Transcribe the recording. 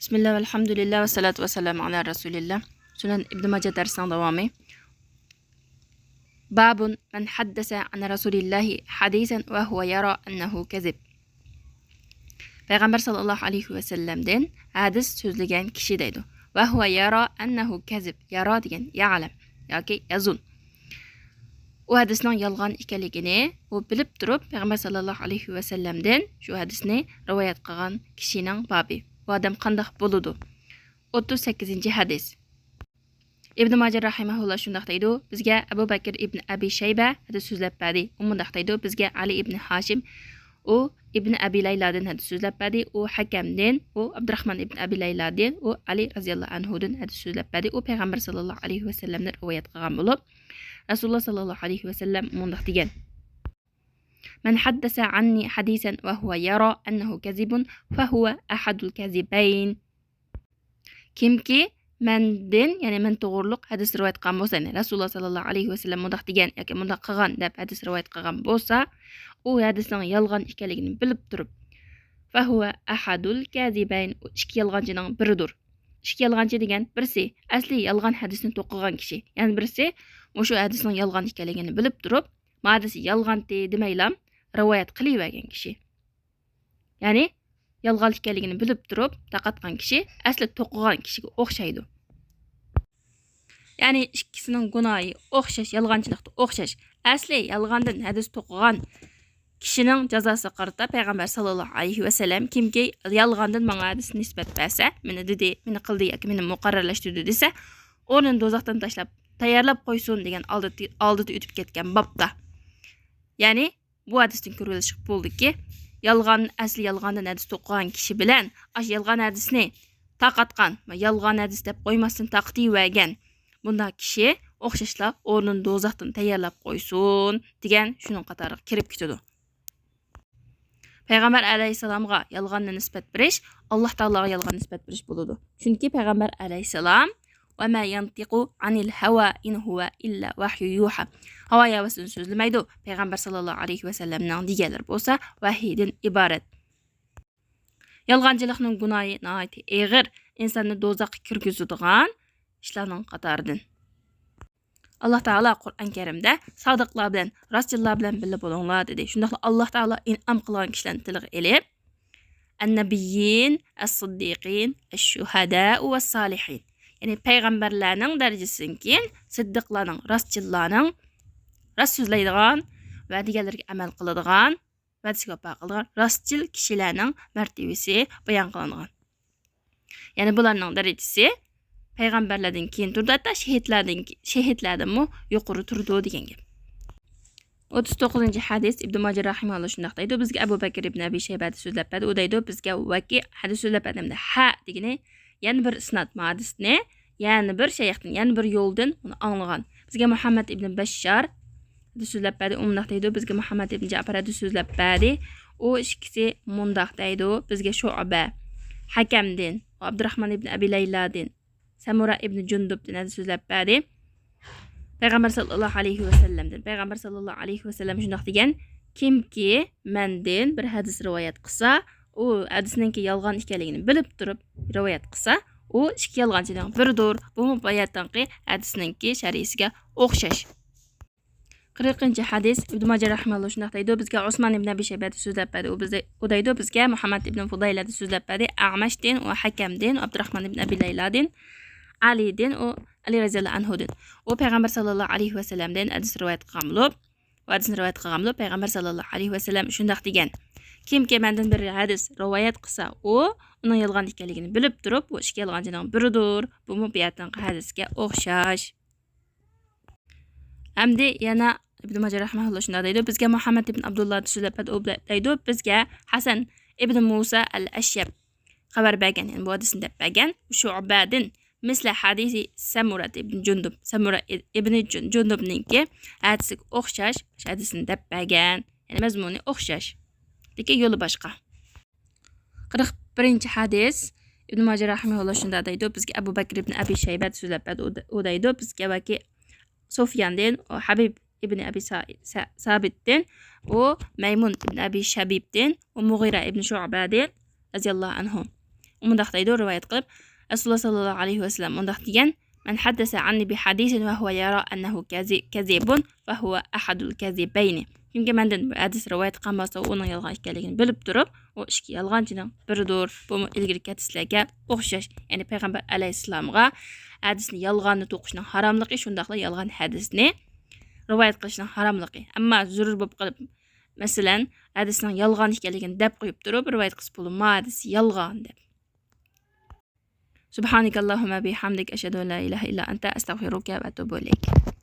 Bismillah velhamdülillah ve salatu ve selamu ala Resulillah. Sunan İbn Mace dersining davomi. Babun men haddasa an Rasulillahi hadisen ve huve yara ennehu kezib. Peygamber sallallahu aleyhi ve sellem'den hadis sözlegen kişi deydi. Ve huve yara ennehu kezib. Yara degan ya'lam yoki yazun. O hadisning yolg'on ekanligini u bilib turib Peygamber sallallahu aleyhi ve sellem'den shu hadisni rivoyat qilgan kishining babi. Bu adam qandaq boludu. 38. hadis. İbn Mace rahimahullah shundaq deydi. Bizga Abu Bakr ibn Abi Shayba hadis so'zlab berdi. U mundaq deydi. Bizga Ali ibn Hashim u ibn Abi Layladan hadis so'zlab berdi. U Hakamdan, u Abdurrahman ibn Abi Layladan, u Ali raziyallohu anhudan hadis so'zlab berdi. U Payg'ambar sallallohu alayhi va sallamdan rivoyat qilgan bo'lib, Rasululloh sallallohu alayhi va sallam mundaq degan. من حدث عني حديثا وهو يرى أنه كذب فهو أحد الكاذبين. Kimki menden, yani men to'g'riliq hadis rivoyat qilgan bo'lsa, Rasululloh sallallohu alayhi va sallam mundaq degan yoki mundaq qilgan deb hadis rivoyat qilgan bo'lsa, u hadisning yolg'on ekanligini bilib turib, fahuva ahadul kazibayn, ikki yolg'onchining biridir. Ikki yolg'onchi degan birisi asli yolg'on hadisni to'qigan kishi, ya'ni birisi o'sha hadisning yolg'on ekanligini bilib turib, hadisi yolg'on demaylam rivoyat qilavergan kishi. Ya'ni yolg'on ekanligini bilib turib taqatgan kishi asli to'qigan kishiga o'xshaydi. Ya'ni ikkisining gunohi o'xshash, yolg'onchilikda o'xshash. Asli yolg'ondan hadis to'qigan kishining jazosi qarata Payg'ambar sallallohu alayhi va sallam kimki yolg'ondan menga hadis nisbat bersa, meni dedi, meni qildi yoki meni muqarrarlashtirdi desa, o'rnini do'zaxdan tashlab tayyorlab qo'ysin degan oldida o'tib ketgan bobda. Ya'ni bu hadisdan ko'rilishi bo'ldiki, yolg'on asli yolg'ondan hadis to'qigan kishi bilan ash yolg'on hadisni taqatgan va yolg'on hadis deb qo'ymasdan taqtivergan bunday kishi o'xshashla o'rnini do'zaxdan tayyorlab qo'ysin degan shuning qatoriga kirib ketadi. Payg'ambar alayhisalomga yolg'onni nisbat berish Alloh taologa yolg'on nisbat berish bo'ladi. Chunki Payg'ambar alayhisalom va ma yantiqu anil hawa in huwa illa vahyu yuha. Havo havasini so'zlamaydi. Payg'ambar sallallohu alayhi va sallamning deganlari bo'lsa vahiydan iborat. Yolg'onchilikning gunohi nihoyat og'ir, insonni do'zaxga kirgizadigan ishlarning qatoridan. Alloh taolo Qur'on Karimda sodiqlar bilan, rostchilar bilan birga bo'linglar dedi. Shundaqla Alloh taolo in'om qilgan kishilarni tilga elib, an-nabiyyin, as-siddiqin, ash-shuhada va as-salihin. Ya'ni payg'ambarlarning darajasidan keyin siddiqlarning, rostchilarning, rost so'zlaydigan va deganlarga amal qiladigan, va'dasiga vafo qiladigan rostchil kishilarning martabasi bayon qilingan. Ya'ni bularning darajasi payg'ambarlardan keyin turdi, hatto shahidlardanmi yuqori turdi degan gap. 39. hadis Ibn Mace rahimahulloh shundaq deydi. Bizga Abu Bakr ibn Abi Shayba so'zlab berdi. U deydi, bizga Vaki hadis so'zlab berdi. Ha degani yana bir isnad hadisni, yana bir shayxdan, yana bir yo'ldan uni anglagan. Bizga Muhammad ibn Bashar hadis so'zlab berdi. U mundaq deydi. Bizga Muhammad ibn Ja'far hadis so'zlab berdi. U ikkisi mundaq deydi. Bizga Shu'ba Hakamdan, Abdurrahman ibn Abi Layladan, Samura ibn Jundubdan hadis so'zlab berdi. Payg'ambar sallallohu alayhi va sallamdan. Payg'ambar sallallohu alayhi va sallam shundaq degan, kimki mendan bir hadis rivoyat qilsa, u hadisninki yolg'on ekanligini bilib turib rivoyat qilsa, u ikki yolg'onchining biridir. Bu bayatdanki hadisninki sharisiga o'xshash. 40. hadis Ibn Mace rahimahulloh shundaq deydi. Bizga Usmon ibn Abi Shayba so'zlab berdi. U deydi, bizga Muhammad ibn Fudayl so'zlab berdi. A'mashdan va Hakamdan, Abdurrahman ibn Abi Layladan, Alidan, u Ali raziyallohu anhudan. U Payg'ambar sallallohu alayhi va sallamdan hadis rivoyat qilgan bo'lib, Payg'ambar sallallohu alayhi va sallam shundaq degan. Kimki mendan bir hadis rivoyat qilsa, u uning yolg'on ekanligini bilib turib, bu ikki yolg'onchining biridir. Bu mubiyatinki hadisga o'xshash. Hamda yana Ibn Mace rahimahulloh shundaq deydi. Bizga Muhammad ibn Abdullah so'zlab deydi. Bizga Hasan ibn Musa al-Ashyab xabar bergan, ya'ni bu hadisni deb bergan. Shu'badan misli hadisi Samura ibn Jundub. Samura ibn Jundubninki hadisiga o'xshash hadisni deb bergan. Ya'ni mazmuni o'xshash. Lekin yo'li boshqa. 41. hadis Ibn Mace rahimahulloh shundaq deydi. Bizga Abu Bakr ibn Abi Shayba so'zlab berdi. U deydi, bizga Vaki Sufyandan, Habib ibn Abi Sabitdan, u Maymun ibn Abi Shabibdan, u Mughira ibn Shu'badan raziyallohu anhu. mundaq deydi rivoyat qilib, Rasululloh sallallohu alayhi vasallam mundaq degan: "Man haddasa anni bi hadisin va huwa yara annahu kazibun fa huwa ahadul kazibayni." Kimga mendan bir hadis rivoyat qilgan bo'lsa, uning yolg'on ekanligini bilib turib, u ikki yolg'onchining biridir. Bu ilgari hadislarga o'xshash. Ya'ni payg'ambar alayhissalomga hadisni yolg'onni to'qishning haromligi, shundaqla yolg'on hadisni rivoyat qilishning haromligi. Ammo zurur bo'lib qolib, masalan, hadisning yolg'on ekanligini deb qo'yib turib, rivoyat qilsa bo'lma, hadis yolg'on deb. Subhanakallahumma bihamdik ashhadu an la ilaha illa anta astaghfiruka va atubu ilayk.